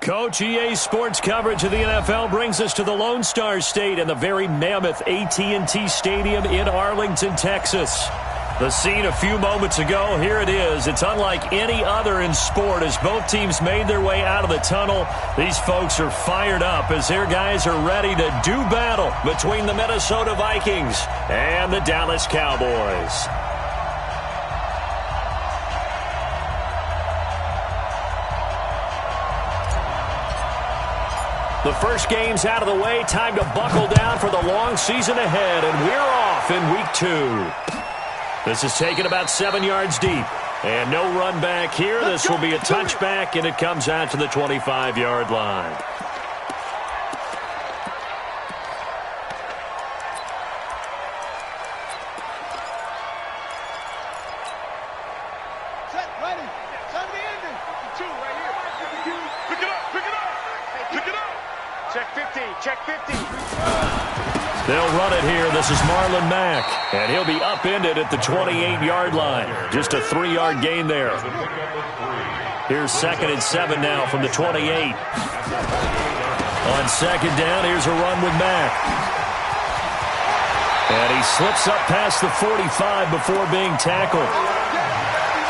Coach, EA Sports coverage of the NFL brings us to the Lone Star State and the very mammoth AT&T Stadium in Arlington, Texas. The scene a few moments ago, here it is. It's unlike any other in sport as both teams made their way out of the tunnel. These folks are fired up as their guys are ready to do battle between the Minnesota Vikings and the Dallas Cowboys. The first game's out of the way. Time to buckle down for the long season ahead, and we're off in week 2. This is taken about 7 yards deep. And no run back here. This will be a touchback, and it comes out to the 25-yard line. They'll run it here. This is Marlon Mack, and he'll be upended at the 28-yard line. Just a 3-yard gain there. Here's 2nd and 7 now from the 28. On 2nd down, here's a run with Mack. And he slips up past the 45 before being tackled.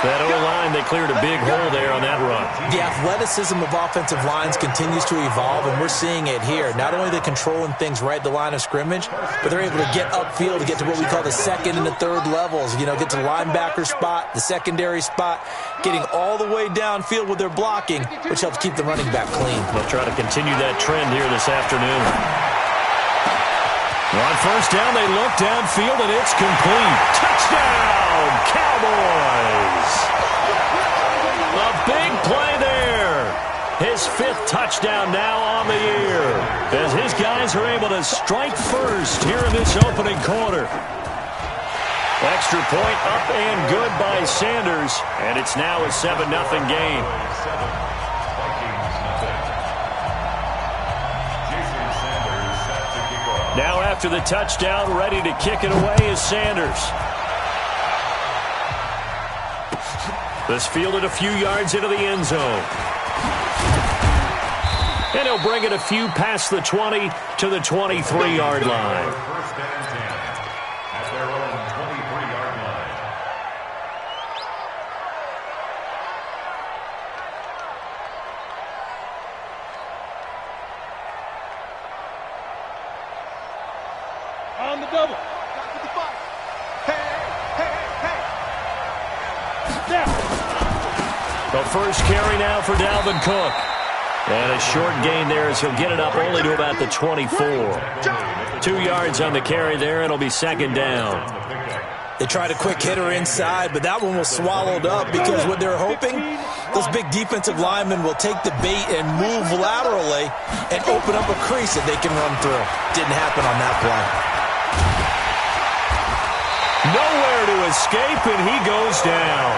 That O-line, they cleared a big hole there on that run. The athleticism of offensive lines continues to evolve, and we're seeing it here. Not only are they controlling things right at the line of scrimmage, but they're able to get upfield to get to what we call the 2nd and the 3rd levels. You know, get to the linebacker spot, the secondary spot, getting all the way downfield with their blocking, which helps keep the running back clean. They'll try to continue that trend here this afternoon. On 1st down, they look downfield, and it's complete. Touchdown, Cowboys! A big play there. His 5th touchdown now on the year as his guys are able to strike first here in this opening quarter. Extra point up and good by Sanders, and it's now a 7-0 game. Now after the touchdown, ready to kick it away is Sanders. This fielded a few yards into the end zone. And he'll bring it a few past the 20 to the 23-yard line. At their own 23-yard line. On the double. The first carry now for Dalvin Cook. And a short gain there as he'll get it up only to about the 24. 2 yards on the carry there. It'll be 2nd down. They tried a quick hitter inside, but that one was swallowed up because what they're hoping, those big defensive linemen will take the bait and move laterally and open up a crease that they can run through. Didn't happen on that play. Nowhere to escape, and he goes down.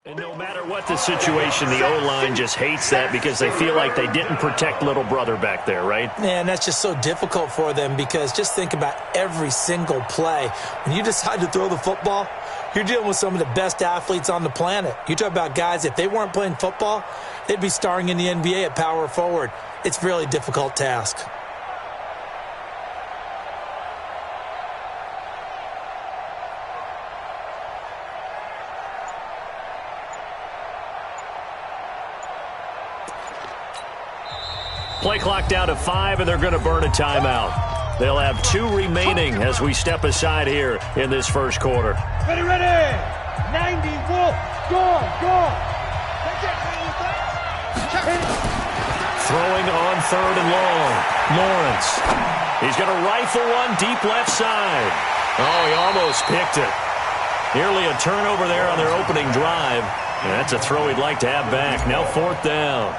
And no matter what the situation, the O-line just hates that because they feel like they didn't protect little brother back there, right? Man, that's just so difficult for them because just think about every single play. When you decide to throw the football, you're dealing with some of the best athletes on the planet. You talk about guys, if they weren't playing football, they'd be starring in the NBA at power forward. It's a really difficult task. Play clock down to 5, and they're going to burn a timeout. They'll have 2 remaining as we step aside here in this first quarter. Ready, ready. 90, go. throwing on 3rd and long. Lawrence. He's going to rifle one deep left side. Oh, he almost picked it. Nearly a turnover there on their opening drive. And that's a throw he'd like to have back. Now 4th down.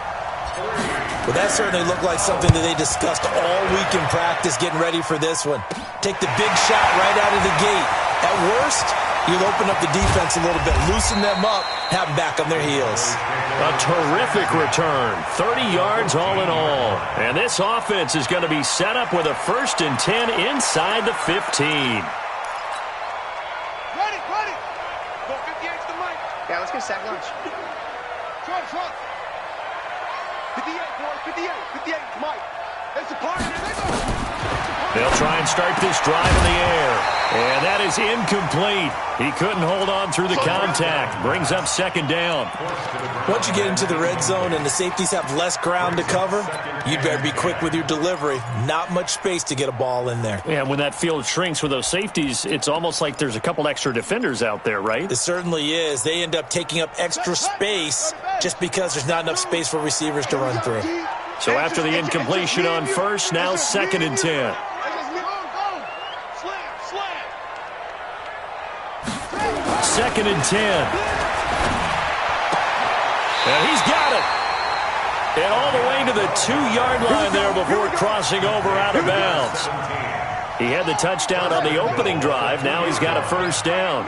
Well, that certainly looked like something that they discussed all week in practice, getting ready for this one. Take the big shot right out of the gate. At worst, you'll open up the defense a little bit, loosen them up, have them back on their heels. A terrific return. 30 yards all in all. And this offense is going to be set up with a 1st and 10 inside the 15. Ready. Go 58 to the mic. Yeah, let's get sack lunch. Trump. 58, boys. 58, Mike. It's a party. There they go. They'll try and start this drive in the air. And that is incomplete. He couldn't hold on through the contact. Brings up 2nd down. Once you get into the red zone and the safeties have less ground to cover, you better be quick with your delivery. Not much space to get a ball in there. Yeah, when that field shrinks with those safeties, it's almost like there's a couple extra defenders out there, right? It certainly is. They end up taking up extra space just because there's not enough space for receivers to run through. So after the incompletion on 1st, now 2nd and 10. 2nd and 10. And he's got it. And all the way to the 2-yard line there before crossing over out of bounds. He had the touchdown on the opening drive. Now he's got a 1st down.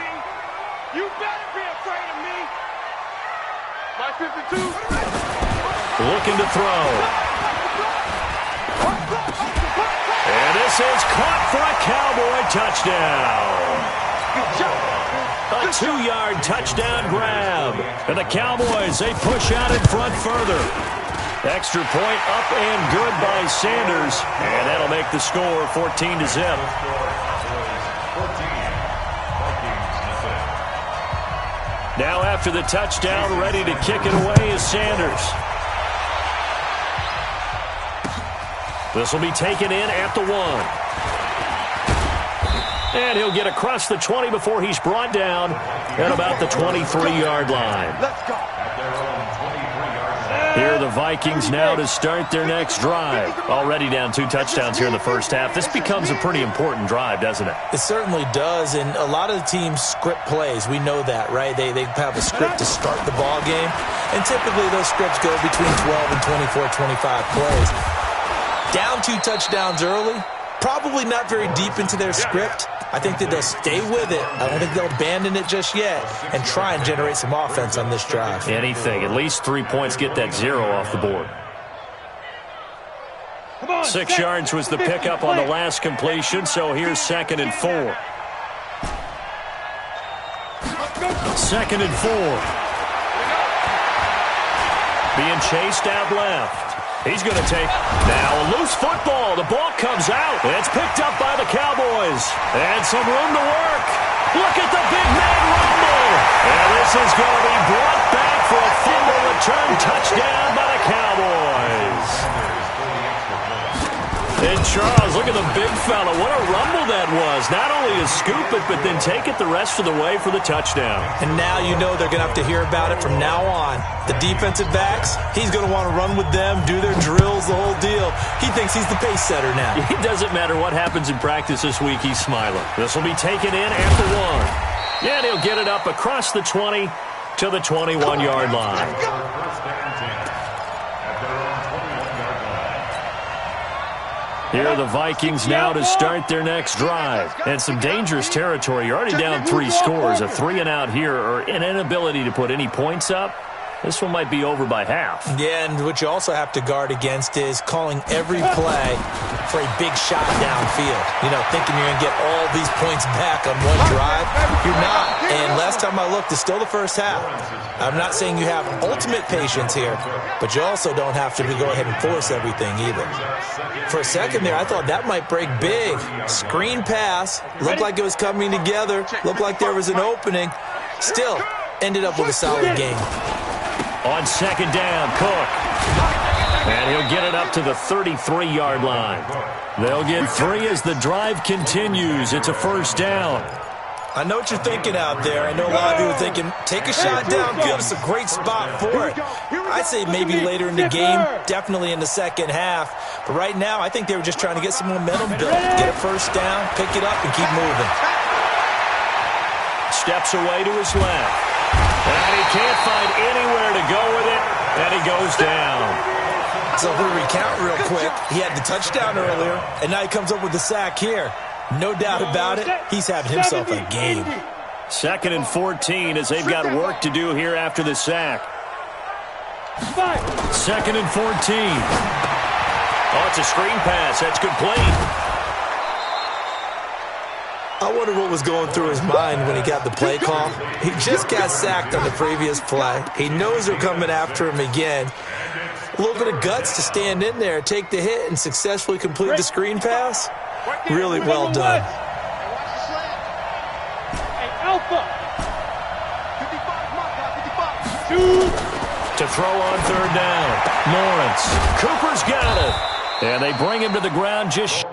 You better be afraid of me. My 52. Looking to throw. And this is caught for a Cowboy touchdown. Good job. A 2-yard touchdown grab. And the Cowboys, they push out in front further. Extra point up and good by Sanders. And that'll make the score 14-0. Now after the touchdown, ready to kick it away is Sanders. This will be taken in at the 1. And he'll get across the 20 before he's brought down at about the 23-yard line. Let's go. Here are the Vikings now to start their next drive. Already down 2 touchdowns here in the first half. This becomes a pretty important drive, doesn't it? It certainly does, and a lot of the teams script plays. We know that, right? They have a script to start the ball game, and typically those scripts go between 12 and 24, 25 plays. Down 2 touchdowns early, probably not very deep into their script. I think that they'll stay with it. I don't think they'll abandon it just yet and try and generate some offense on this drive. Anything. At least 3 points, get that 0 off the board. 6 yards was the pickup on the last completion, so here's 2nd and 4. 2nd and 4. Being chased out left. He's going to take now a loose football. The ball comes out. It's picked up by the Cowboys. And some room to work. Look at the big man rumble. And this is going to be brought back for a fumble return touchdown by the Cowboys. And Charles, look at the big fella. What a rumble that was. Not only to scoop it, but then take it the rest of the way for the touchdown. And now you know they're going to have to hear about it from now on. The defensive backs, he's going to want to run with them, do their drills, the whole deal. He thinks he's the pace setter now. It doesn't matter what happens in practice this week, he's smiling. This will be taken in at the 1. Yeah, he'll get it up across the 20 to the 21-yard line. Here are the Vikings now to start their next drive. And some dangerous territory. You're already down 3 scores. A 3-and-out here or an inability to put any points up. This one might be over by half. Yeah, and what you also have to guard against is calling every play for a big shot downfield. You know, thinking you're going to get all these points back on one drive. You're not. And last time I looked, it's still the first half. I'm not saying you have ultimate patience here, but you also don't have to go ahead and force everything either. For a second there, I thought that might break big. Screen pass. Looked like it was coming together. Looked like there was an opening. Still, ended up with a solid game. On 2nd down, Cook. And he'll get it up to the 33-yard line. They'll get 3 as the drive continues. It's a 1st down. I know what you're thinking out there. I know a lot of you are thinking, take a shot downfield. It's a great spot for it. I'd say maybe later in the game, definitely in the second half. But right now, I think they were just trying to get some momentum built. Get a first down, pick it up, and keep moving. Steps away to his left. And he can't find anywhere to go with it. And he goes down. So if we recount real quick, he had the touchdown earlier, and now he comes up with the sack here. No doubt about it, he's having himself a game. 2nd and 14 as they've got work to do here after the sack. 2nd and 14. Oh, it's a screen pass. That's complete. I wonder what was going through his mind when he got the play call. He just got sacked on the previous play. He knows they're coming after him again. A little bit of guts to stand in there, take the hit, and successfully complete the screen pass. Really well done. Alpha. 55, To throw on 3rd down. Lawrence. Cooper's got it. And they bring him to the ground just...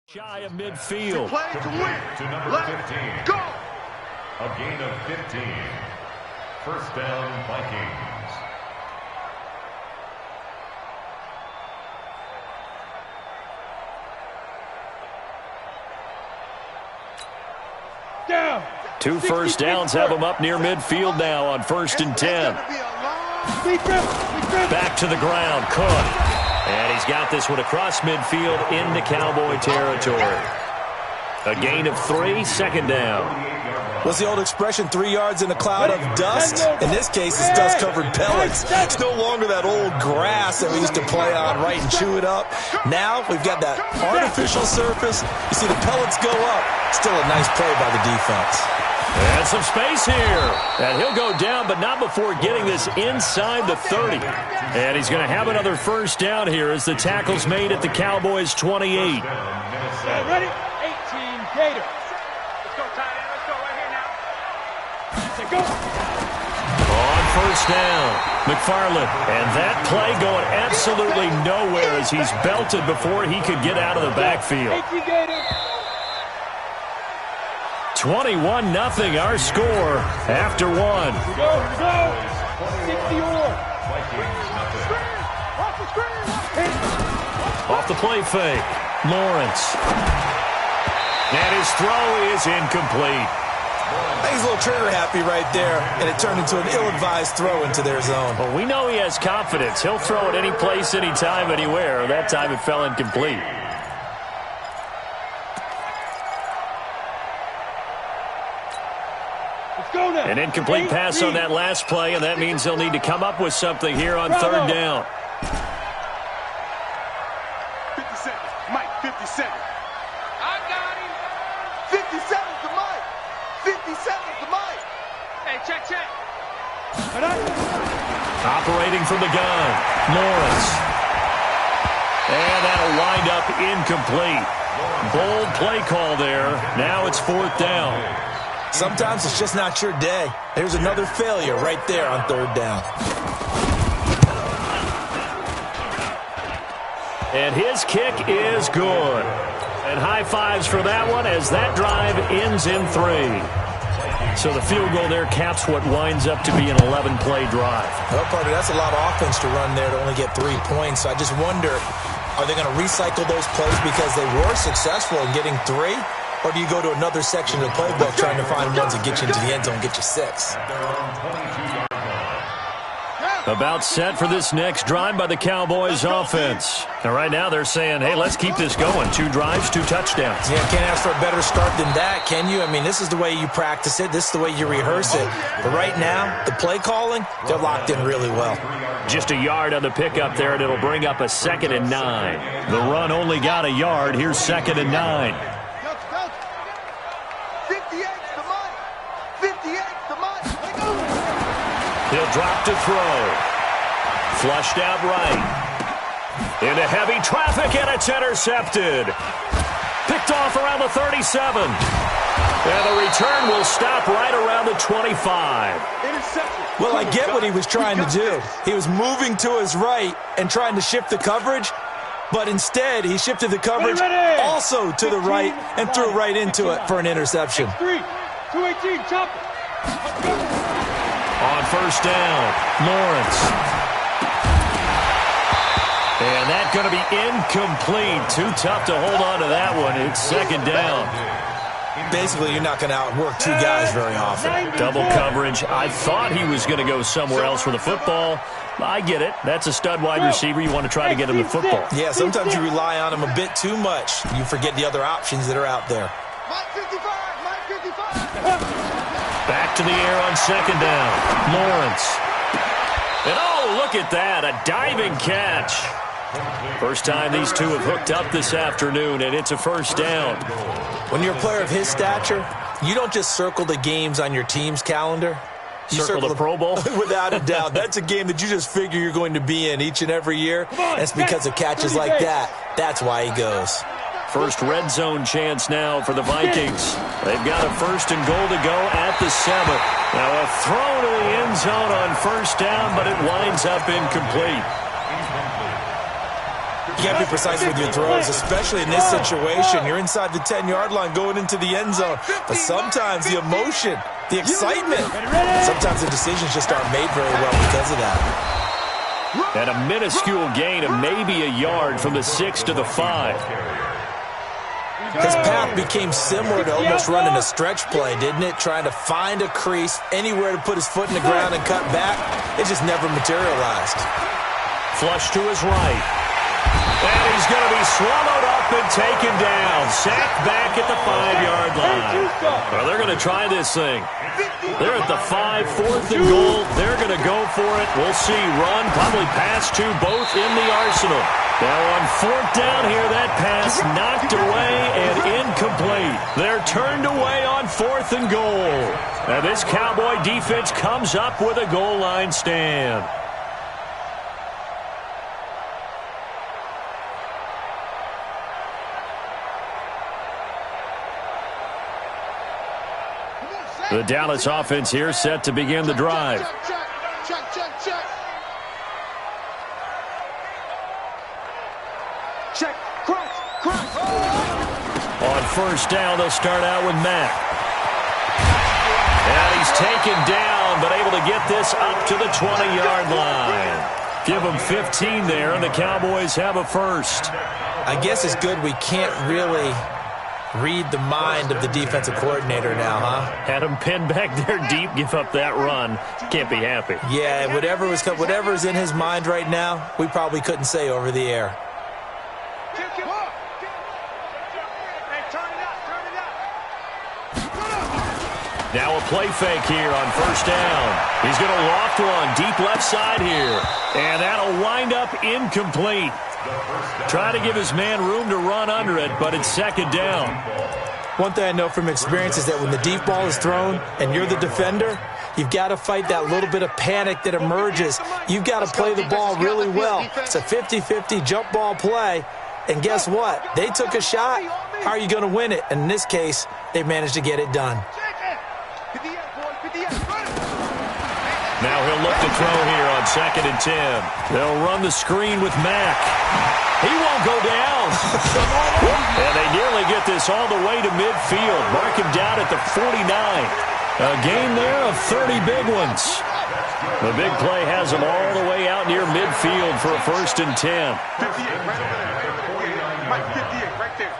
shy of midfield. Play to win. To number 15. Go. A gain of 15. First down, Vikings. Down. 2 first downs have them up near midfield now on 1st and 10. Back to the ground, Cook. And he's got this one across midfield into Cowboy territory. A gain of 3, 2nd down. What's the old expression, 3 yards in a cloud of dust? In this case, it's dust-covered pellets. It's no longer that old grass that we used to play on, right, and chew it up. Now we've got that artificial surface. You see the pellets go up. Still a nice play by the defense. And some space here. And he'll go down, but not before getting this inside the 30. And he's going to have another first down here as the tackle's made at the Cowboys' 28. Ready? 18 Gators. Let's go, tight end. Let's go right here now. Say go. On 1st down, McFarland. And that play going absolutely nowhere as he's belted before he could get out of the backfield. 18 Gators. 21-0 our score after 1. Go. 60 or. Off the play fake, Lawrence. And his throw is incomplete. He's a little trigger happy right there, and it turned into an ill-advised throw into their zone. Well, we know he has confidence. He'll throw it any place, anytime, anywhere. That time it fell incomplete. An incomplete pass on that last play, and that means they'll need to come up with something here on 3rd down. 50 seconds. Mike, 50 seconds. I got him. 50 seconds to Mike. 50 seconds to Mike. Hey, check. Operating from the gun, Lawrence. And that'll wind up incomplete. Bold play call there. Now it's 4th down. Sometimes it's just not your day. There's another failure right there on 3rd down. And his kick is good. And high fives for that one as that drive ends in 3. So the field goal there caps what winds up to be an 11-play drive. Well, partner, that's a lot of offense to run there to only get 3 points. So I just wonder, are they going to recycle those plays because they were successful in getting 3? Or do you go to another section of the playbook trying to find ones that get you into the end zone and get you 6? About set for this next drive by the Cowboys offense. And right now they're saying, hey, let's keep this going. 2 drives, 2 touchdowns. Yeah, can't ask for a better start than that, can you? I mean, this is the way you practice it. This is the way you rehearse it. But right now, the play calling, they're locked in really well. Just a yard on the pickup there, and it'll bring up a 2nd and 9. The run only got a yard. Here's 2nd and 9. 58's the money. 58's the money. He'll drop to throw. Flushed out right. Into heavy traffic, and it's intercepted. Picked off around the 37. And the return will stop right around the 25. Well, I get what he was trying to do. He was moving to his right and trying to shift the coverage, but instead he shifted the coverage also to the right and threw right into it for an interception. 218, chop it. On first down, Lawrence. And that's going to be incomplete. Too tough to hold on to that one. It's 2nd down. Basically, you're not going to outwork 2 guys very often. Double coverage. I thought he was going to go somewhere else for the football. I get it. That's a stud wide receiver. You want to try to get him the football. Yeah, sometimes you rely on him a bit too much. You forget the other options that are out there. Mike 55, Mike 55. Back to the air on 2nd down. Lawrence. And oh, look at that. A diving catch. First time these two have hooked up this afternoon, and it's a first down. When you're a player of his stature, you don't just circle the games on your team's calendar. You circle the Pro Bowl? Without a doubt. That's a game that you just figure you're going to be in each and every year. That's because of catches like that. That's why he goes. First red zone chance now for the Vikings. They've got a 1st and goal to go at the 7th. Now a throw to the end zone on first down, but it winds up incomplete. You got to be precise with your throws, especially in this situation. You're inside the 10-yard line going into the end zone. But sometimes the emotion, the excitement, sometimes the decisions just aren't made very well because of that. And a minuscule gain of maybe a yard from the 6 to the 5. His path became similar to almost running a stretch play, didn't it? Trying to find a crease, anywhere to put his foot in the ground and cut back. It just never materialized. Flush to his right. And he's going to be swallowed up and taken down. Sacked back at the 5-yard line. Well, they're going to try this thing. They're at the 5, 4th and goal. They're going to go for it. We'll see. Run, probably pass to both in the arsenal. Now on 4th down here, that pass knocked away and incomplete. They're turned away on 4th and goal. Now this Cowboy defense comes up with a goal line stand. The Dallas offense here set to begin the drive. Check, crunch. On first down, they'll start out with Mack. And he's taken down, but able to get this up to the 20-yard line. Give them 15 there, and the Cowboys have a first. I guess it's good we can't really read the mind of the defensive coordinator now, huh? Had him pinned back there deep, give up that run. Can't be happy. Yeah, whatever's in his mind right now, we probably couldn't say over the air. Now a play fake here on first down. He's going to loft one deep left side here. And that'll wind up incomplete. Try to give his man room to run under it, but it's 2nd down. One thing I know from experience is that when the deep ball is thrown and you're the defender, you've got to fight that little bit of panic that emerges. You've got to play the ball really well. It's a 50-50 jump ball play. And guess what? They took a shot. How are you going to win it? And in this case, they managed to get it done. Now he'll look to throw here on 2nd and 10. They'll run the screen with Mack. He won't go down. And they nearly get this all the way to midfield. Mark him down at the 49. A gain there of 30 big ones. The big play has him all the way out near midfield for a 1st and 10. 58 right there. Mike, 58 right there.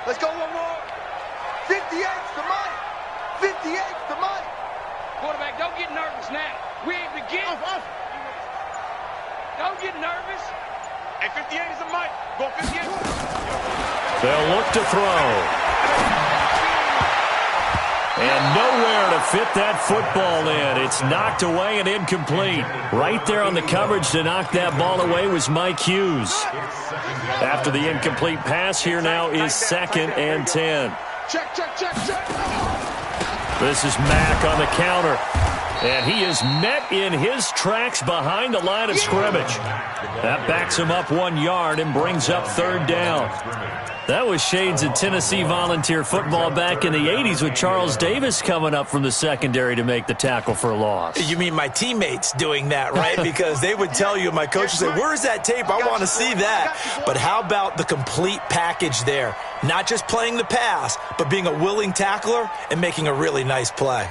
Let's go one more. 58's the Mike. 58's the Mike. Quarterback, don't get nervous now. We ain't beginning. Don't get nervous. Hey, 58 is a mic. Go 58. They'll look to throw. And nowhere to fit that football in. It's knocked away and incomplete. Right there on the coverage to knock that ball away was Mike Hughes. After the incomplete pass, here now is 2nd and 10. Check, check, check, check. This is Mack on the counter. And he is met in his tracks behind the line of scrimmage. That backs him up 1 yard and brings up 3rd down. That was shades of Tennessee Volunteer football back in the 80s with Charles Davis coming up from the secondary to make the tackle for a loss. You mean my teammates doing that, right? Because they would tell you, my coach would say, where's that tape? I want to see that. But how about the complete package there? Not just playing the pass, but being a willing tackler and making a really nice play.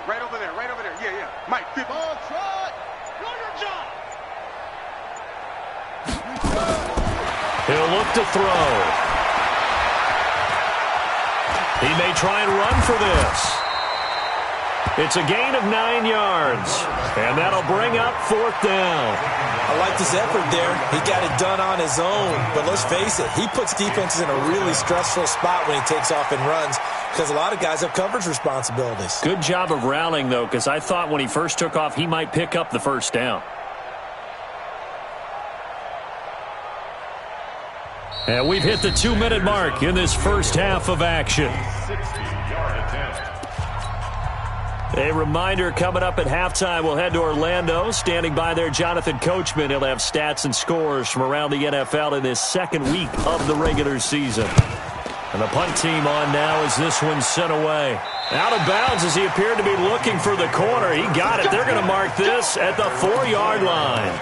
Right over there, right over there. Yeah, yeah. Mike, 50. Ball, trot. Know your job. He'll look to throw. He may try and run for this. It's a gain of 9 yards. And that'll bring up 4th down. I liked his effort there. He got it done on his own. But let's face it, he puts defenses in a really stressful spot when he takes off and runs because a lot of guys have coverage responsibilities. Good job of rallying, though, because I thought when he first took off, he might pick up the 1st down. And we've hit the 2-minute mark in this first half of action. 60-yard attempt. A reminder, coming up at halftime, we'll head to Orlando. Standing by there, Jonathan Coachman. He'll have stats and scores from around the NFL in this 2nd week of the regular season. And the punt team on now as this one's sent away. Out of bounds as he appeared to be looking for the corner. He got it. They're going to mark this at the 4-yard line.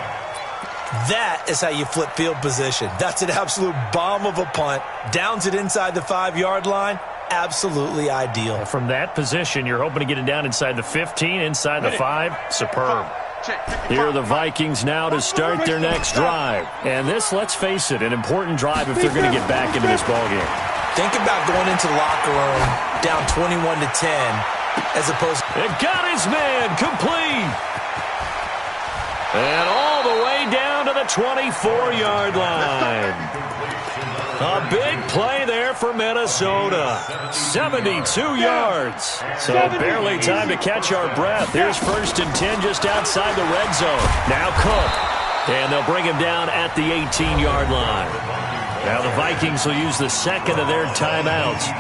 That is how you flip field position. That's an absolute bomb of a punt. Downs it inside the 5-yard line. Absolutely ideal. From that position, you're hoping to get it down inside the 15, inside the 5. Superb. Here are the Vikings now to start their next drive. And this, let's face it, an important drive if they're going to get back into this ballgame. Think about going into the locker room down 21-10 as opposed to... It got his man complete. And all the way down to the 24-yard line. A big play there for Minnesota. 72 yards. So barely time to catch our breath. Here's 1st and 10 just outside the red zone. Now Cook. And they'll bring him down at the 18-yard line. Now the Vikings will use the 2nd of their timeouts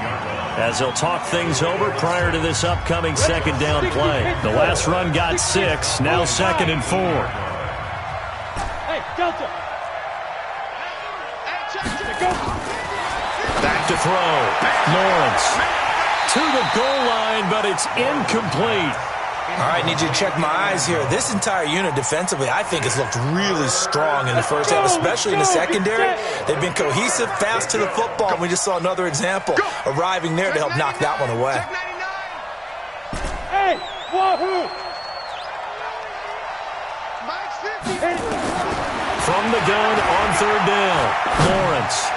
as they'll talk things over prior to this upcoming 2nd down play. The last run got 6. Now 2nd and 4. Hey, Delta. Back to throw. Lawrence to the goal line, but it's incomplete. All right, need you to check my eyes here. This entire unit defensively, I think, has looked really strong in the first half, especially in the secondary. They've been cohesive, fast to the football, and we just saw another example arriving there to help knock that one away. Hey, wahoo! From the gun on 3rd down, Lawrence.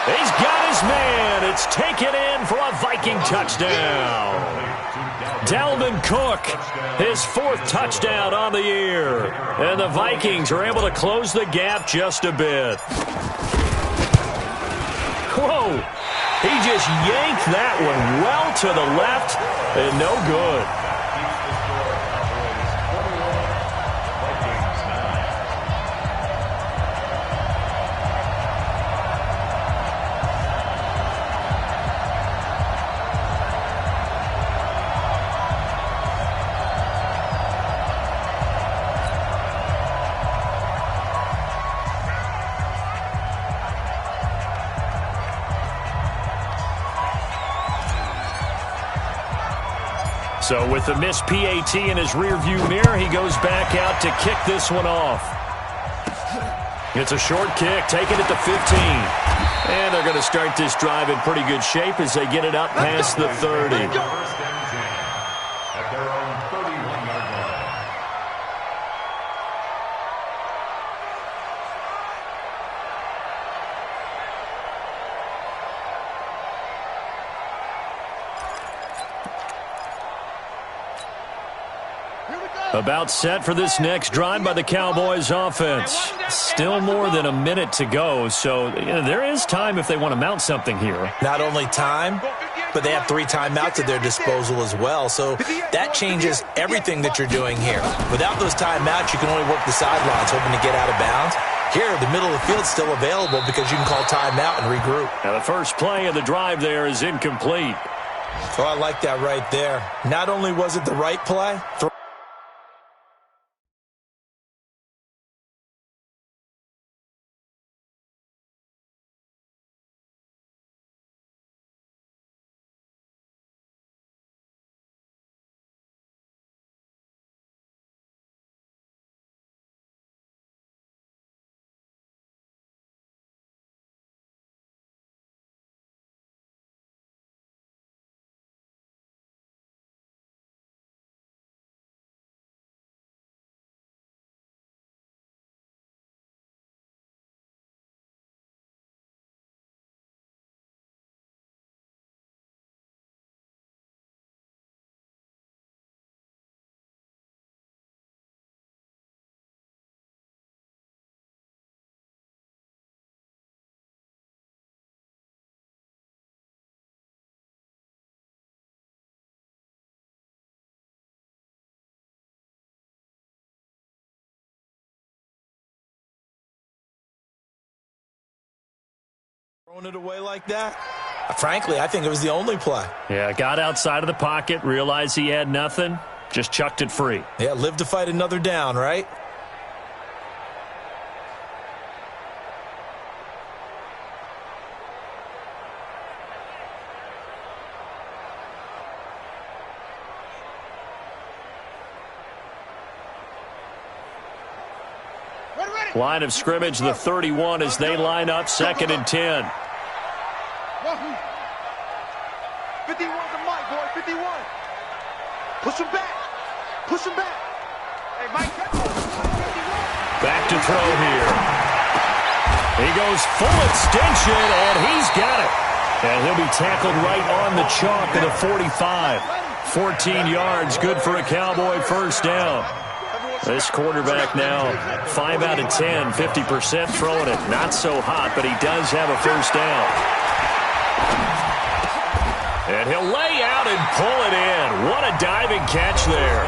He's got his man. It's taken in for a Viking touchdown. Dalvin Cook, his 4th touchdown on the year. And the Vikings are able to close the gap just a bit. Whoa. He just yanked that one well to the left and no good. So with the missed PAT in his rearview mirror, he goes back out to kick this one off. It's a short kick, taking it to 15. And they're going to start this drive in pretty good shape as they get it up past the 30. First and 10 at their own 31-yard line. About set for this next drive by the Cowboys offense. Still more than a minute to go, so there is time if they want to mount something here. Not only time, but they have 3 timeouts at their disposal as well, so that changes everything that you're doing here. Without those timeouts, you can only work the sidelines, hoping to get out of bounds. Here, the middle of the field is still available because you can call timeout and regroup. Now the first play of the drive there is incomplete. So I like that right there. Not only was it the right play, throwing it away like that, frankly, I think it was the only play. Yeah, got outside of the pocket, realized he had nothing, just chucked it free. Yeah, live to fight another down, right? Line of scrimmage, the 31 as they line up, 2nd and 10. 51 to Mike, boy, 51. Push him back. Push him back. Hey, Mike. Back to throw here. He goes full extension, and he's got it. And he'll be tackled right on the chalk of the 45. 14 yards, good for a Cowboy first down. This quarterback now, 5 out of 10, 50% throwing it. Not so hot, but he does have a first down. And he'll lay out and pull it in. What a diving catch there.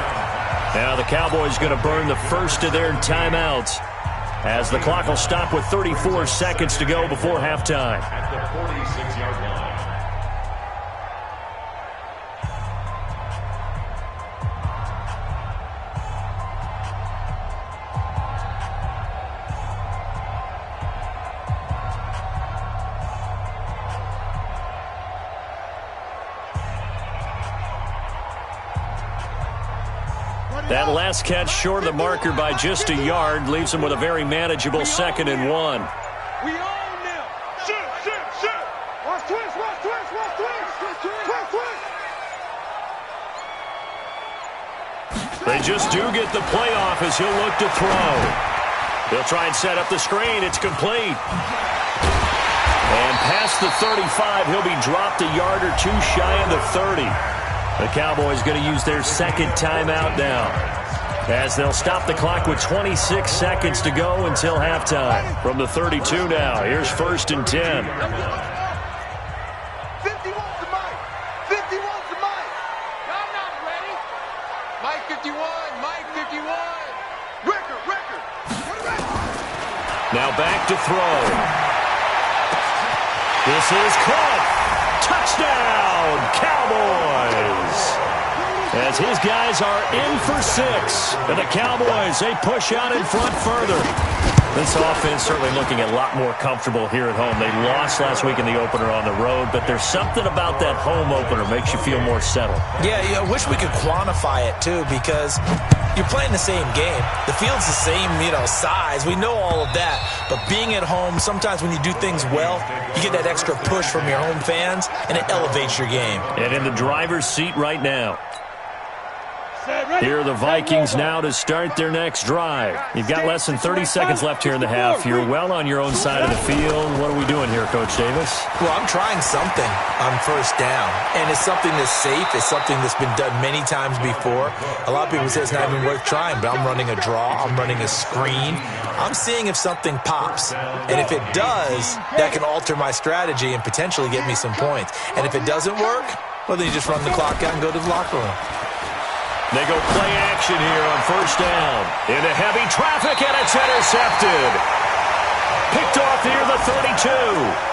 Now the Cowboys going to burn the first of their timeouts as the clock will stop with 34 seconds to go before halftime. At the 46-yard line. That last catch short of the marker by just a yard leaves him with a very manageable 2nd and 1. We own them. Shoot, shoot, shoot. Watch twist, watch twist, watch twist. Twist, twist. They just do get the playoff as he'll look to throw. He'll try and set up the screen. It's complete. And past the 35, he'll be dropped a yard or two shy of the 30. The Cowboys going to use their 2nd timeout now as they'll stop the clock with 26 seconds to go until halftime. From the 32 now, here's 1st and 10. 51 to Mike. 51 to Mike. I'm not ready. Mike 51. Mike 51. Record. Now back to throw. This is caught. Touchdown, Cowboys! As his guys are in for 6. And the Cowboys, they push out in front further. This offense certainly looking a lot more comfortable here at home. They lost last week in the opener on the road, but there's something about that home opener makes you feel more settled. Yeah, I wish we could quantify it, too, because you're playing the same game. The field's the same, size. We know all of that. But being at home, sometimes when you do things well, you get that extra push from your home fans, and it elevates your game. And in the driver's seat right now. Here are the Vikings now to start their next drive. You've got less than 30 seconds left here in the half. You're well on your own side of the field. What are we doing here, Coach Davis? Well, I'm trying something on first down, and it's something that's safe. It's something that's been done many times before. A lot of people say it's not even worth trying, but I'm running a draw. I'm running a screen. I'm seeing if something pops, and if it does, that can alter my strategy and potentially get me some points. And if it doesn't work, well, then you just run the clock out and go to the locker room. They go play action here on first down. Into heavy traffic, and it's intercepted. Picked off near the 32.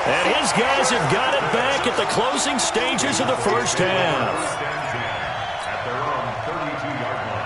And his guys have got it back at the closing stages of the first half. At their own 32-yard line.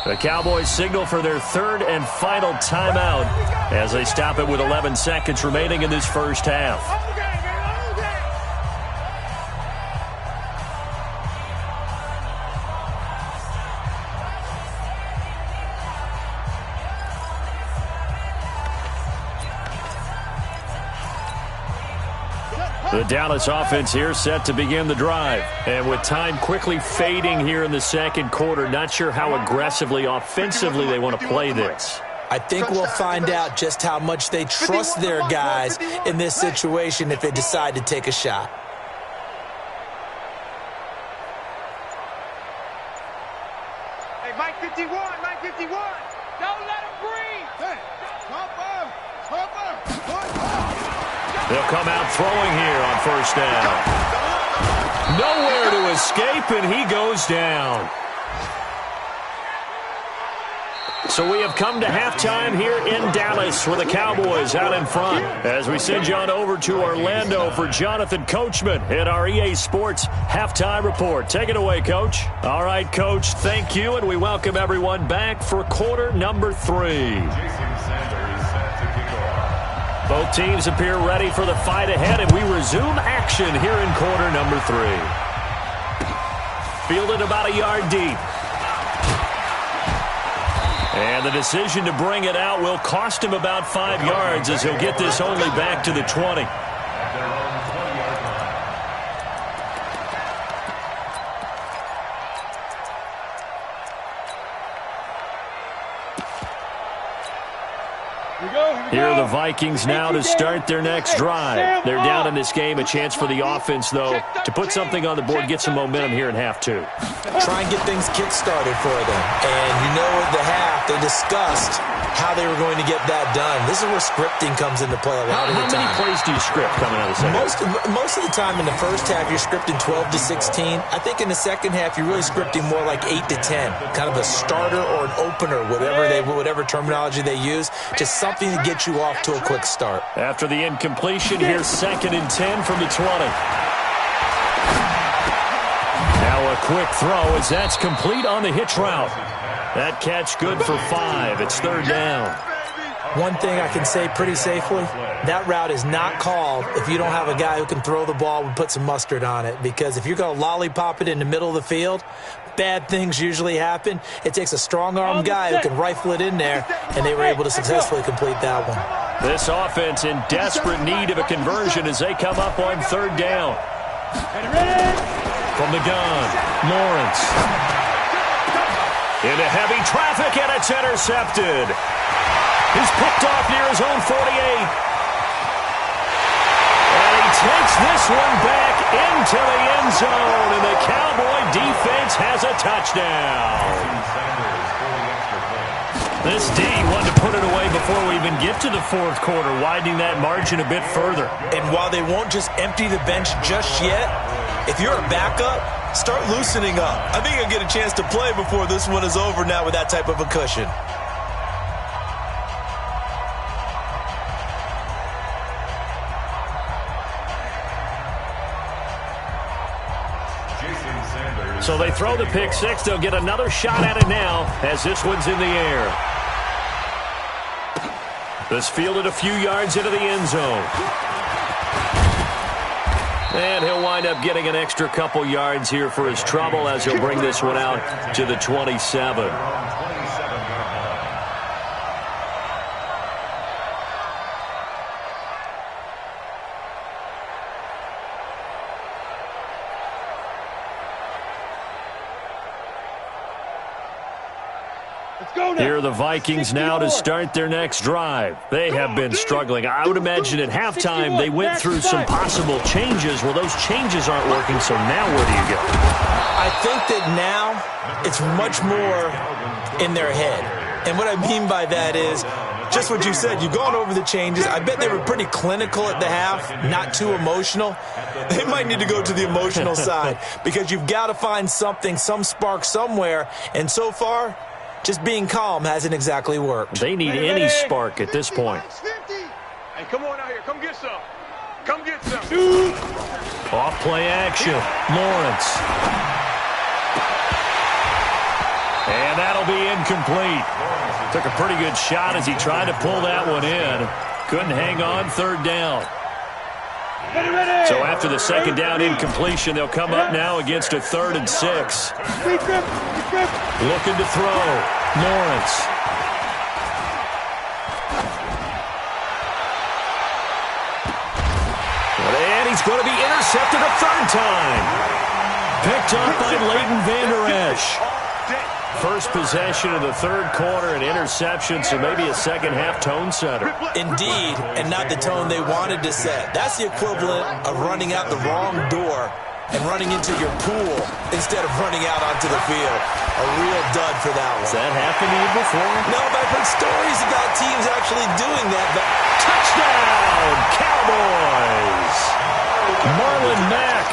The Cowboys signal for their third and final timeout as they stop it with 11 seconds remaining in this first half. The Dallas offense here set to begin the drive. And with time quickly fading here in the second quarter, not sure how aggressively, offensively they want to play this. I think we'll find out just how much they trust their guys in this situation if they decide to take a shot. Hey, Mike 51, Mike 51. Don't let him breathe. Hey, They'll come out throwing here on first down. Nowhere to escape, and he goes down. So we have come to halftime here in Dallas with the Cowboys out in front. As we send you on over to Orlando for Jonathan Coachman at our EA Sports Halftime Report. Take it away, Coach. All right, Coach, thank you, and we welcome everyone back for quarter number 3. Both teams appear ready for the fight ahead, and we resume action here in quarter number 3. Fielded about a yard deep. And the decision to bring it out will cost him about 5 yards as he'll get this only back to the 20. Here are the Vikings now to start their next drive. They're down in this game. A chance for the offense, though, to put something on the board, get some momentum here in half 2. Try and get things kick-started for them. And you know at the half, they discussed how they were going to get that done. This is where scripting comes into play a lot of the time. How many plays do you script coming out of the second? Most of the time in the first half, you're scripting 12 to 16. I think in the second half, you're really scripting more like 8 to 10. Kind of a starter or an opener, whatever terminology they use. Just something to get you off to a quick start. After the incompletion, here's 2nd and 10 from the 20. Now a quick throw as that's complete on the hitch route. That catch good for 5. It's 3rd down. One thing I can say pretty safely, that route is not called if you don't have a guy who can throw the ball and put some mustard on it. Because if you're going to lollipop it in the middle of the field, bad things usually happen. It takes a strong-armed guy who can rifle it in there, and they were able to successfully complete that one. This offense in desperate need of a conversion as they come up on 3rd down. From the gun, Lawrence. Into heavy traffic, and it's intercepted. He's picked off near his own 48. And he takes this one back into the end zone, and the Cowboy defense has a touchdown. This D wanted to put it away before we even get to the 4th quarter, widening that margin a bit further. And while they won't just empty the bench just yet, if you're a backup, start loosening up. I think you'll get a chance to play before this one is over now with that type of a cushion. So they throw the pick six. They'll get another shot at it now as this one's in the air. This fielded a few yards into the end zone. And he'll wind up getting an extra couple yards here for his trouble as he'll bring this one out to the 27. Here are the Vikings now to start their next drive. They have been struggling. I would imagine at halftime they went through some possible changes. Well, those changes aren't working, so now where do you go? I think that now it's much more in their head. And what I mean by that is just what you said. You've gone over the changes. I bet they were pretty clinical at the half, not too emotional. They might need to go to the emotional side because you've got to find something, some spark somewhere. And so far, just being calm hasn't exactly worked. They need any spark at this point. Hey, come on out here. Come get some. Come get some. Off play action. Lawrence. And that'll be incomplete. Took a pretty good shot as he tried to pull that one in. Couldn't hang on. Third down. So after the second down incompletion, they'll come up now against a 3rd and 6. Looking to throw. Lawrence. And he's going to be intercepted a 3rd time. Picked up by Leighton Vander Esch. First possession of the 3rd quarter, an interception, so maybe a second-half tone setter. Indeed, and not the tone they wanted to set. That's the equivalent of running out the wrong door and running into your pool instead of running out onto the field. A real dud for that one. Has that happened to you before? No, but I've heard stories about teams actually doing that. But touchdown, Cowboys! Marlon Mack,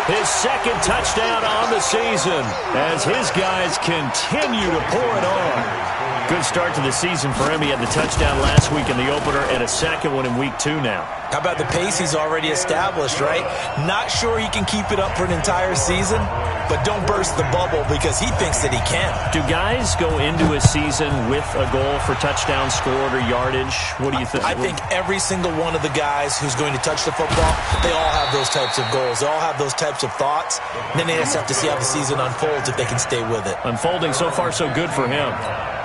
his 2nd touchdown on the season as his guys continue to pour it on. Good start to the season for him. He had the touchdown last week in the opener and a second one in week 2 now. How about the pace he's already established, right? Not sure he can keep it up for an entire season, but don't burst the bubble because he thinks that he can. Do guys go into a season with a goal for touchdown scored or yardage? What do you think? I think every single one of the guys who's going to touch the football, they all have those types of goals. They all have those types of thoughts. And then they just have to see how the season unfolds if they can stay with it. Unfolding so far so good for him.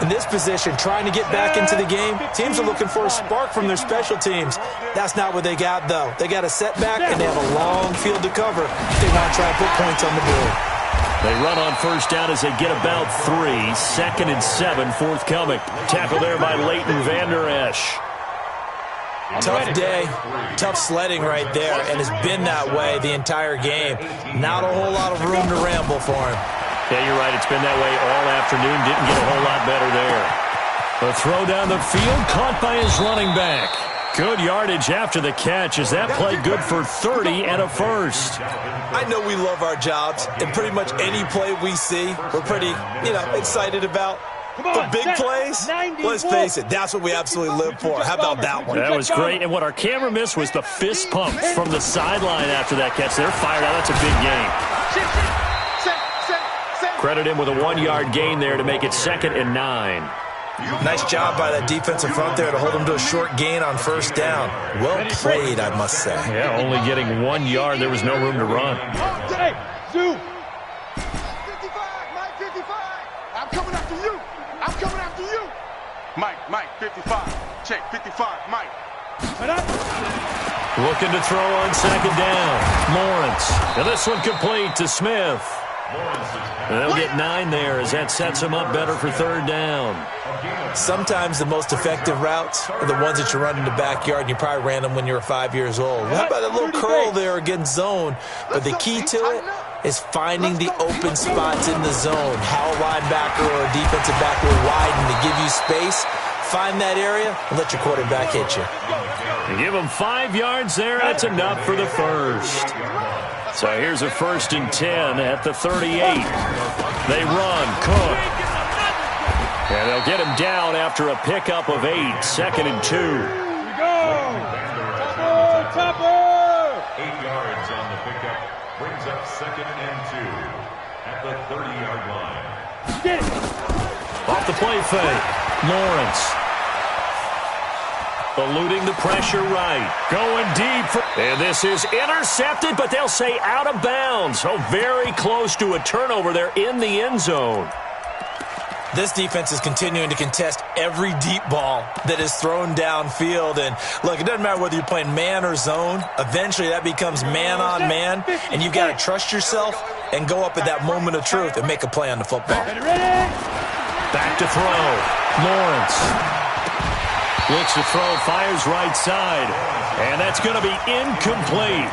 In this position, trying to get back into the game, teams are looking for a spark from their special teams. That's not what they got, though. They got a setback, and they have a long field to cover if they want to try and put points on the board. They run on first down as they get about 3. 2nd and 7, forthcoming. Tackle there by Leighton Vander Esch. Tough day, tough sledding right there, and it's been that way the entire game. Not a whole lot of room to ramble for him. Yeah, you're right. It's been that way all afternoon. Didn't get a whole lot better there. A throw down the field, caught by his running back. Good yardage after the catch. Is that play good for 30 and a first? I know we love our jobs, and pretty much any play we see, we're pretty, excited about. The big plays, let's face it, that's what we absolutely live for. How about that one? That was great. And what our camera missed was the fist pump from the sideline after that catch. They're fired out. That's a big game. Credit him with a 1-yard gain there to make it 2nd and 9. Nice job by that defensive front there to hold him to a short gain on first down. Well played, I must say. Yeah, only getting 1 yard. There was no room to run. Hey, Zoo. 55, Mike, 55. I'm coming after you. I'm coming after you. Mike, 55. Check, 55, Mike. Looking to throw on 2nd down. Lawrence. And this one complete to Smith. And they'll get 9 there as that sets him up better for 3rd down. Sometimes the most effective routes are the ones that you run in the backyard, and you probably ran them when you were 5 years old. How about a little curl there against zone? But the key to it is finding the open spots in the zone. How a linebacker or a defensive back will widen to give you space. Find that area and let your quarterback hit you. And give him 5 yards there. That's enough for the first. So here's a 1st and 10 at the 38. They run. Cook. And they'll get him down after a pickup of 8. 2nd and 2. Here we go. Topper. 8 yards on the pickup. Brings up 2nd and 2. at the 30-yard line. Off the play fake. Lawrence. Eluding the pressure right. Going deep. And this is intercepted, but they'll say out of bounds. So very close to a turnover there in the end zone. This defense is continuing to contest every deep ball that is thrown downfield. And, look, it doesn't matter whether you're playing man or zone. Eventually, that becomes man-on-man, and you've got to trust yourself and go up at that moment of truth and make a play on the football. Back to throw. Lawrence. Looks to throw, fires right side. And that's going to be incomplete.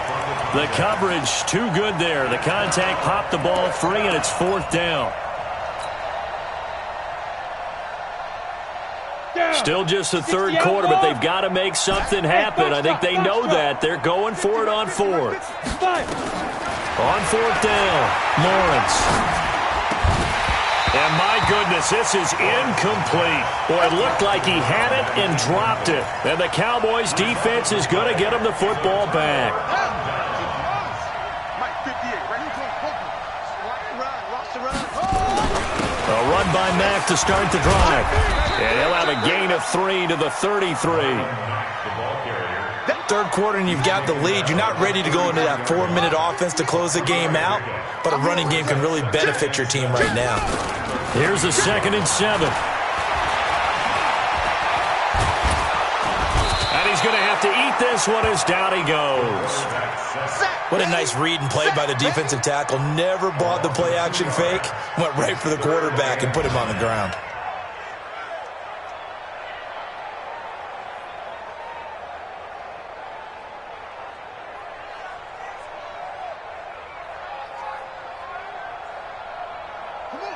The coverage too good there. The contact popped the ball free, and it's 4th down. Still just the third quarter, but they've got to make something happen. I think they know that. They're going for it on 4th. On 4th down, Lawrence. And my goodness, this is incomplete. Boy, it looked like he had it and dropped it. And the Cowboys defense is going to get him the football back. A run by Mack to start the drive. And he'll have a gain of 3 to the 33. Third quarter and you've got the lead. You're not ready to go into that 4-minute offense to close the game out, but a running game can really benefit your team right now. Here's a 2nd and 7. And he's going to have to eat this one as down he goes. What a nice read and play by the defensive tackle. Never bought the play-action fake. Went right for the quarterback and put him on the ground.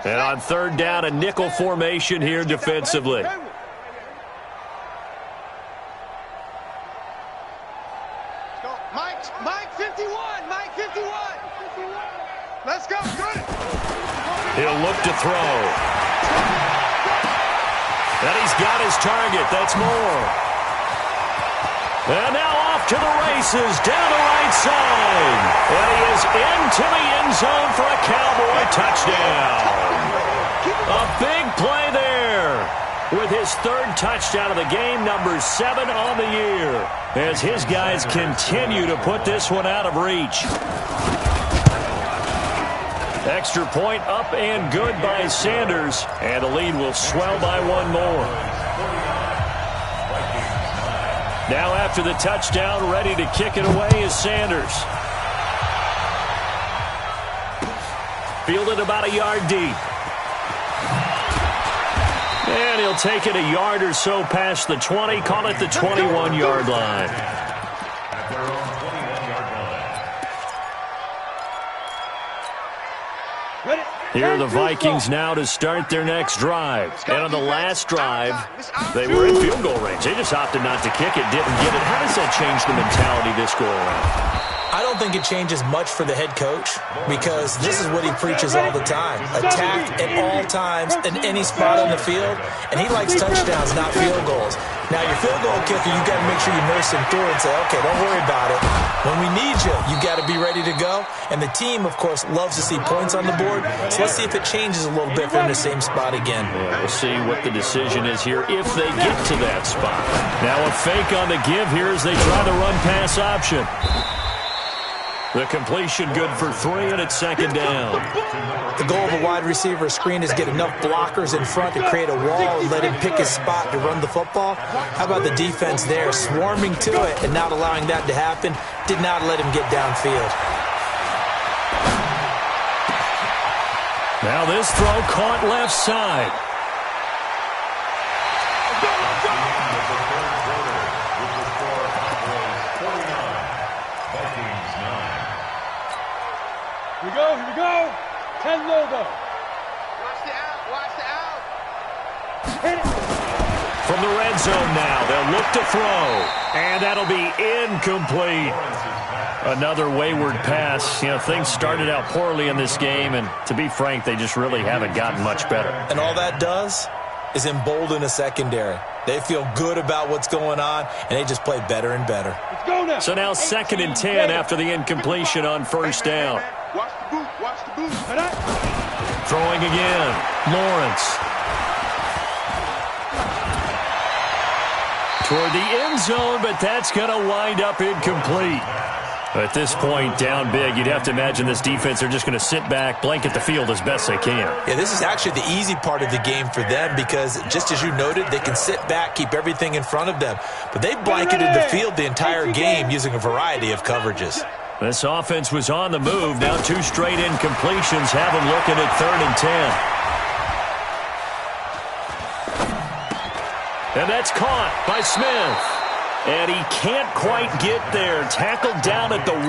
And on 3rd down, a nickel formation here defensively. Mike 51. Mike 51. Let's go. Good. He'll look to throw. And he's got his target. That's Moore. And now off to the races down the right side. And he is into the end zone for a Cowboy touchdown. A big play there with his 3rd touchdown of the game, number 7 on the year, as his guys continue to put this one out of reach. Extra point up and good by Sanders, and the lead will swell by 1 more. Now after the touchdown, ready to kick it away is Sanders. Fielded about a yard deep. And he'll take it a yard or so past the 20, call it the 21-yard line. At their own 21-yard line. Here are the Vikings now to start their next drive. And on the last drive, they were in field goal range. They just opted not to kick it, didn't get it. How does that change the mentality this go around? I don't think it changes much for the head coach because this is what he preaches all the time. Attack at all times in any spot on the field, and he likes touchdowns, not field goals. Now, your field goal kicker, you've got to make sure you nurse him through and say, okay, don't worry about it. When we need you, you've got to be ready to go. And the team, of course, loves to see points on the board. So let's see if it changes a little bit from the same spot again. Yeah, we'll see what the decision is here if they get to that spot. Now a fake on the give here as they try the run-pass option. The completion good for 3, and it's 2nd down. The goal of a wide receiver screen is get enough blockers in front to create a wall and let him pick his spot to run the football. How about the defense there, swarming to it and not allowing that to happen? Did not let him get downfield. Now this throw caught left side. Here we go. 10 logo. Watch the out. Watch the out. Hit it. From the red zone now, they'll look to throw. And that'll be incomplete. Another wayward pass. You know, things started out poorly in this game, and to be frank, they just really haven't gotten much better. And all that does is embolden a secondary. They feel good about what's going on, and they just play better and better. Let's go now. So now 2nd and 10 after the incompletion on 1st down. Watch the boot. Watch the boot. Throwing again. Lawrence. Toward the end zone, but that's going to wind up incomplete. At this point, down big, you'd have to imagine this defense are just going to sit back, blanket the field as best they can. Yeah, this is actually the easy part of the game for them because, just as you noted, they can sit back, keep everything in front of them. But they blanketed the field the entire game using a variety of coverages. This offense was on the move. Now 2 straight incompletions have them looking at 3rd and 10. And that's caught by Smith. And he can't quite get there. Tackled down at the 1.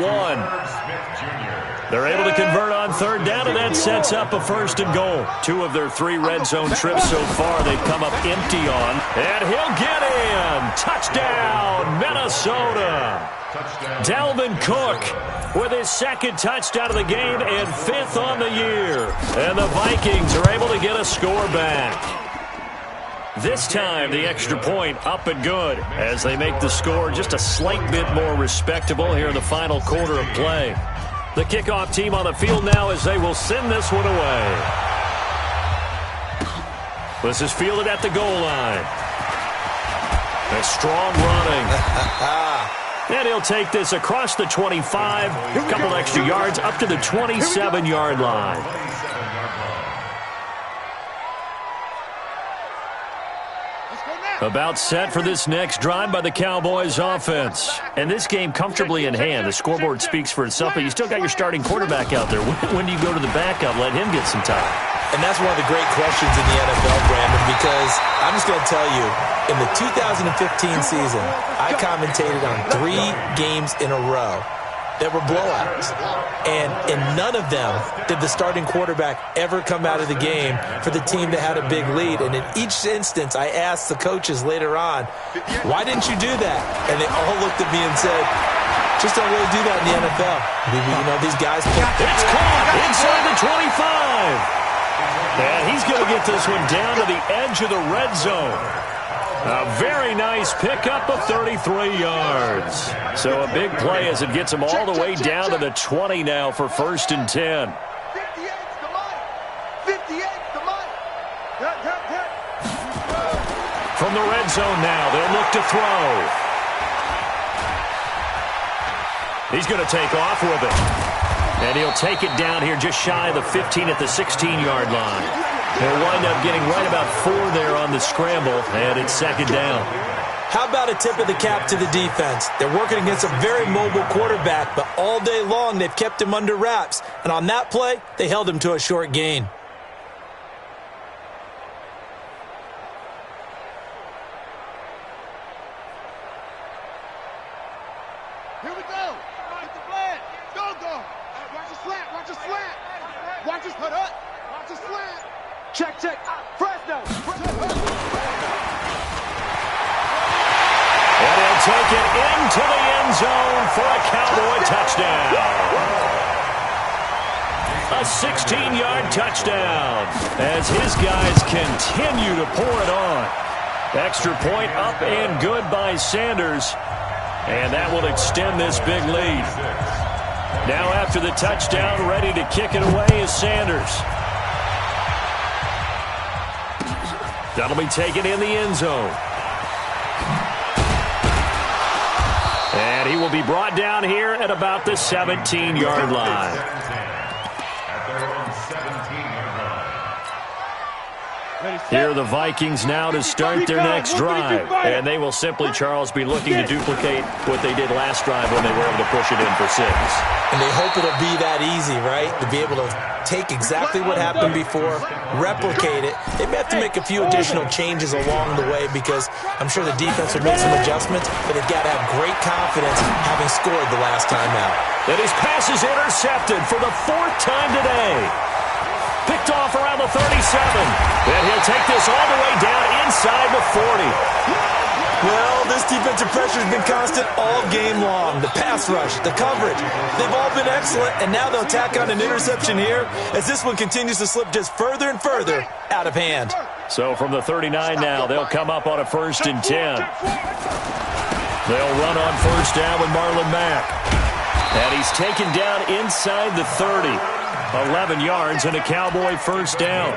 They're able to convert on 3rd down, and that sets up a 1st and goal. 2 of their 3 red zone trips so far they've come up empty on. And he'll get in. Touchdown, Minnesota. Dalvin Cook with his 2nd touchdown of the game and 5th on the year. And the Vikings are able to get a score back. This time, the extra point up and good as they make the score just a slight bit more respectable here in the final quarter of play. The kickoff team on the field now as they will send this one away. This is fielded at the goal line. A strong running. And he'll take this across the 25, a couple extra yards up to the 27-yard line. About set for this next drive by the Cowboys offense. And this game comfortably in hand. The scoreboard speaks for itself, but you still got your starting quarterback out there. When do you go to the backup, let him get some time? And that's one of the great questions in the NFL, Brandon, because I'm just going to tell you, in the 2015 season, I commentated on 3 games in a row that were blowouts. And in none of them did the starting quarterback ever come out of the game for the team that had a big lead. And in each instance, I asked the coaches later on, why didn't you do that? And they all looked at me and said, just don't really do that in the NFL. You know, these guys... It's caught inside the 25. And he's going to get this one down to the edge of the red zone. A very nice pickup of 33 yards. So a big play as it gets him all the way down to the 20 now for 1st and 10. 58's the money. 58's the money. From the red zone now, they'll look to throw. He's going to take off with it. And he'll take it down here just shy of the 15 at the 16-yard line. They'll wind up getting right about 4 there on the scramble, and it's 2nd down. How about a tip of the cap to the defense? They're working against a very mobile quarterback, but all day long they've kept him under wraps. And on that play, they held him to a short gain. Here we go. Get the flag. Go. Watch the slant. Watch the slant. Watch this put up. Watch the slant. Check. Fresno. And he'll take it into the end zone for a Cowboy touchdown. A 16-yard touchdown as his guys continue to pour it on. Extra point up and good by Sanders. And that will extend this big lead. Now after the touchdown, ready to kick it away is Sanders. That'll be taken in the end zone. And he will be brought down here at about the 17-yard line. Here are the Vikings now to start their next drive. And they will simply, Charles, be looking to duplicate what they did last drive when they were able to push it in for 6. And they hope it'll be that easy, right? To be able to take exactly what happened before, replicate it. They may have to make a few additional changes along the way because I'm sure the defense will make some adjustments, but they've got to have great confidence having scored the last time out. And his pass is intercepted for the 4th time today. Picked off around the 37. And he'll take this all the way down inside the 40. Well, this defensive pressure has been constant all game long. The pass rush, the coverage, they've all been excellent, and now they'll tack on an interception here as this one continues to slip just further and further out of hand. So from the 39 now, they'll come up on a 1st and 10. They'll run on 1st down with Marlon Mack. And he's taken down inside the 30. 11 yards and a Cowboy first down.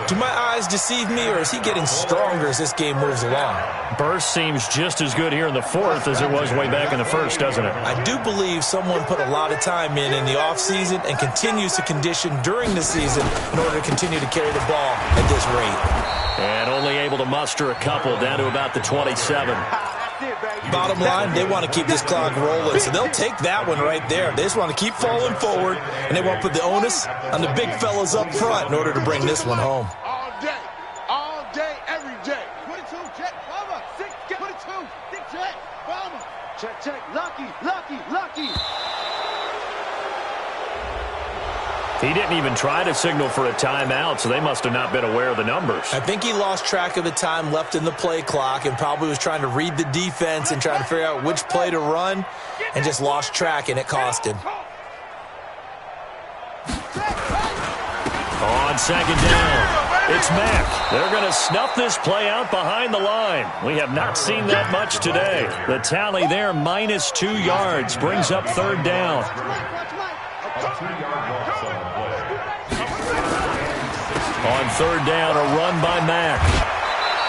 Do my eyes deceive me, or is he getting stronger as this game moves along? Burst seems just as good here in the fourth as it was way back in the first, doesn't it? I do believe someone put a lot of time in the offseason and continues to condition during the season in order to continue to carry the ball at this rate. And only able to muster a couple down to about the 27. Bottom line, they want to keep this clock rolling, so they'll take that one right there. They just want to keep falling forward, and they want to put the onus on the big fellas up front in order to bring this one home. All day, every day. 22, check, bomber. 6, 22, 6, check, bomber. Check, lucky. He didn't even try to signal for a timeout, so they must have not been aware of the numbers. I think he lost track of the time left in the play clock and probably was trying to read the defense and trying to figure out which play to run and just lost track, and it cost him. On second down, it's Mack. They're going to snuff this play out behind the line. We have not seen that much today. The tally there, minus 2 yards, brings up third down. On third down, a run by Mack.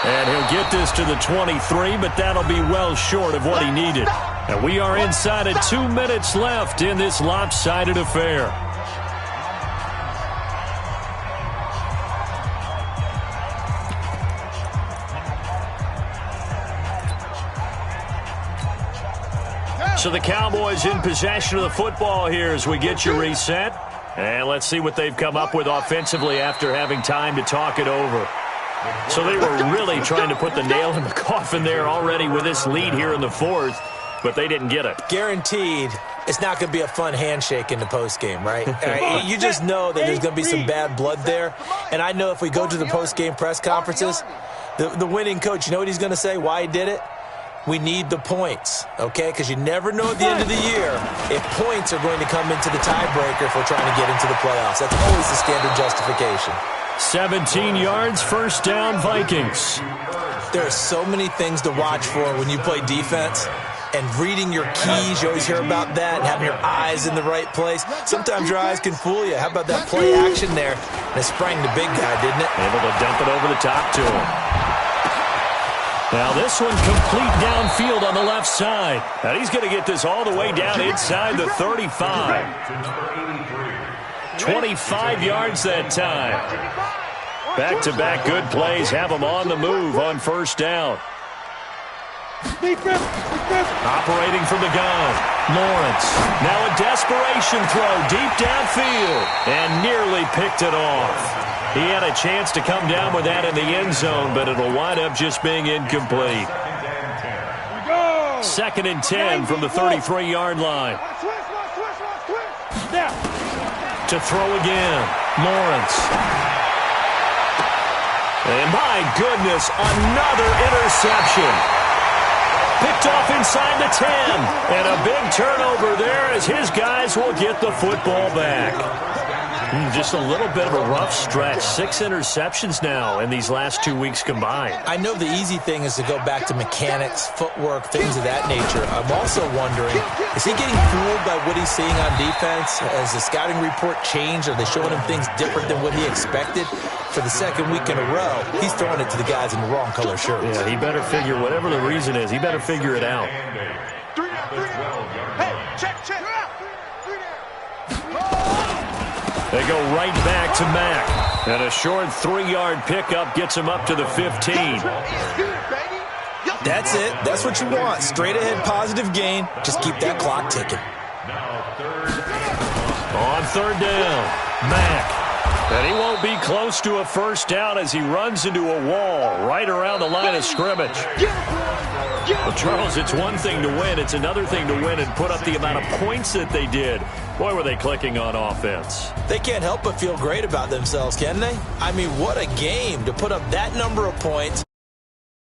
And he'll get this to the 23, but that'll be well short of what he needed. And we are inside of 2 minutes left in this lopsided affair. So the Cowboys in possession of the football here as we get you reset. And let's see what they've come up with offensively after having time to talk it over. So they were really trying to put the nail in the coffin there already with this lead here in the fourth, but they didn't get it. Guaranteed it's not going to be a fun handshake in the postgame, right? You just know that there's going to be some bad blood there. And I know if we go to the postgame press conferences, the winning coach, you know what he's going to say, why he did it? We need the points, okay? Because you never know at the end of the year if points are going to come into the tiebreaker if we're trying to get into the playoffs. That's always the standard justification. 17 yards, first down, Vikings. There are so many things to watch for when you play defense. And reading your keys, you always hear about that, and having your eyes in the right place. Sometimes your eyes can fool you. How about that play action there? And it sprang the big guy, didn't it? Able to dump it over the top to him. Now this one complete downfield on the left side. And he's going to get this all the way down inside the 35. 25 yards that time. Back-to-back good plays have him on the move on first down. Operating from the gun, Lawrence. Now a desperation throw deep downfield and nearly picked it off. He had a chance to come down with that in the end zone, but it'll wind up just being incomplete. 2nd and 10 from the 33-yard line. To throw again, Lawrence. And my goodness, another interception. Picked off inside the 10. And a big turnover there as his guys will get the football back. Just a little bit of a rough stretch. 6 interceptions now in these last 2 weeks combined. I know the easy thing is to go back to mechanics, footwork, things of that nature. I'm also wondering, is he getting fooled by what he's seeing on defense? Has the scouting report changed? Are they showing him things different than what he expected? For the second week in a row, he's throwing it to the guys in the wrong color shirts. Yeah, he better figure, whatever the reason is, he better figure it out. They go right back to Mack. And a short 3-yard pickup gets him up to the 15. That's it. That's what you want. Straight ahead positive gain. Just keep that clock ticking. On third down, Mack. And he won't be close to a first down as he runs into a wall right around the line of scrimmage. Well, Charles, it's one thing to win. It's another thing to win and put up the amount of points that they did. Boy, were they clicking on offense. They can't help but feel great about themselves, can they? I mean, what a game to put up that number of points